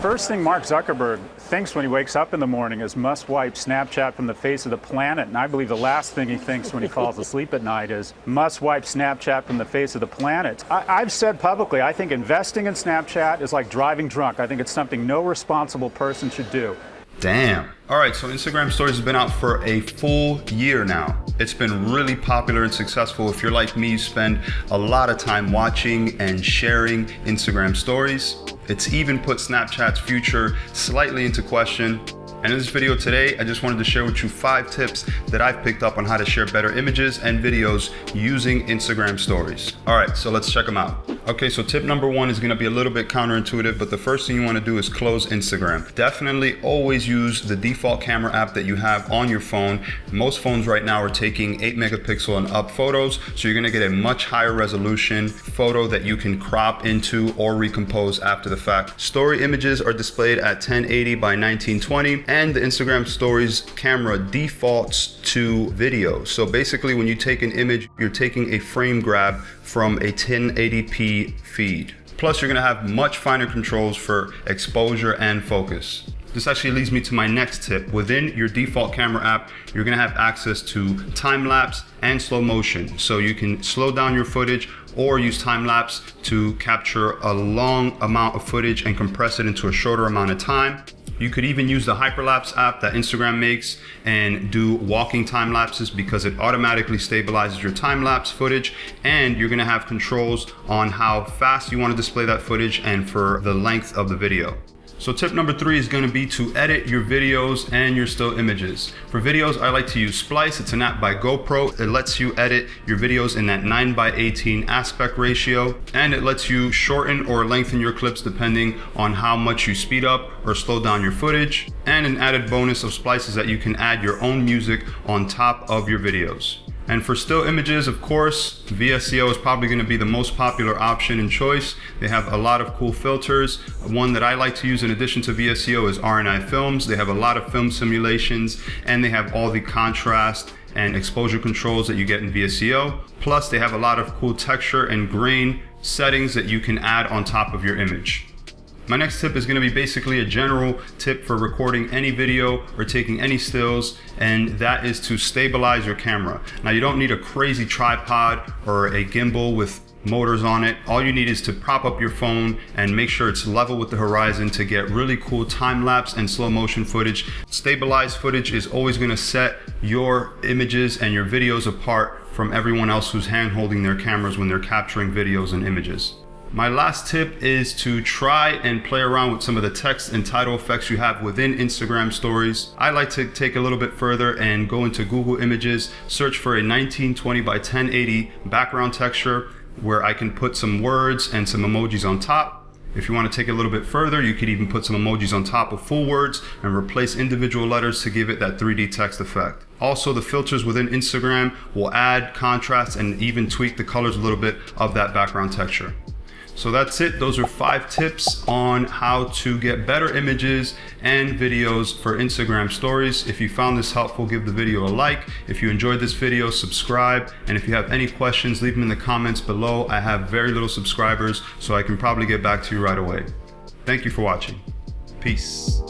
first thing Mark Zuckerberg thinks when he wakes up in the morning is must wipe Snapchat from the face of the planet. And I believe the last thing he thinks when he falls asleep at night is must wipe Snapchat from the face of the planet. I've said publicly, I think investing in Snapchat is like driving drunk. I think it's something no responsible person should do. Damn. All right, so Instagram Stories has been out for a full year now. It's been really popular and successful. If you're like me, you spend a lot of time watching and sharing Instagram Stories. It's even put Snapchat's future slightly into question. And in this video today, I just wanted to share with you 5 tips that I've picked up on how to share better images and videos using Instagram Stories. All right, so let's check them out. Okay, so tip number 1 is gonna be a little bit counterintuitive, but the first thing you wanna do is close Instagram. Definitely always use the default camera app that you have on your phone. Most phones right now are taking 8 megapixel and up photos, so you're gonna get a much higher resolution photo that you can crop into or recompose after the fact. Story images are displayed at 1080 by 1920. And the Instagram Stories camera defaults to video. So basically when you take an image, you're taking a frame grab from a 1080p feed. Plus you're gonna have much finer controls for exposure and focus. This actually leads me to my next tip. Within your default camera app, you're gonna have access to time lapse and slow motion. So you can slow down your footage or use time lapse to capture a long amount of footage and compress it into a shorter amount of time. You could even use the hyperlapse app that Instagram makes and do walking time lapses because it automatically stabilizes your time lapse footage, and you're gonna have controls on how fast you wanna display that footage and for the length of the video. So tip number 3 is gonna be to edit your videos and your still images. For videos, I like to use Splice. It's an app by GoPro. It lets you edit your videos in that 9:18 aspect ratio, and it lets you shorten or lengthen your clips depending on how much you speed up or slow down your footage. And an added bonus of Splice is that you can add your own music on top of your videos. And for still images, of course, VSCO is probably gonna be the most popular option and choice. They have a lot of cool filters. One that I like to use in addition to VSCO is RNI Films. They have a lot of film simulations, and they have all the contrast and exposure controls that you get in VSCO. Plus, they have a lot of cool texture and grain settings that you can add on top of your image. My next tip is gonna be basically a general tip for recording any video or taking any stills, and that is to stabilize your camera. Now, you don't need a crazy tripod or a gimbal with motors on it. All you need is to prop up your phone and make sure it's level with the horizon to get really cool time lapse and slow motion footage. Stabilized footage is always gonna set your images and your videos apart from everyone else who's hand holding their cameras when they're capturing videos and images. My last tip is to try and play around with some of the text and title effects you have within Instagram Stories. I like to take a little bit further and go into Google Images, search for a 1920 by 1080 background texture where I can put some words and some emojis on top. If you want to take it a little bit further, you could even put some emojis on top of full words and replace individual letters to give it that 3D text effect. Also, the filters within Instagram will add contrast and even tweak the colors a little bit of that background texture. So that's it. Those are 5 tips on how to get better images and videos for Instagram Stories. If you found this helpful, give the video a like. If you enjoyed this video, subscribe. And if you have any questions, leave them in the comments below. I have very little subscribers, so I can probably get back to you right away. Thank you for watching. Peace.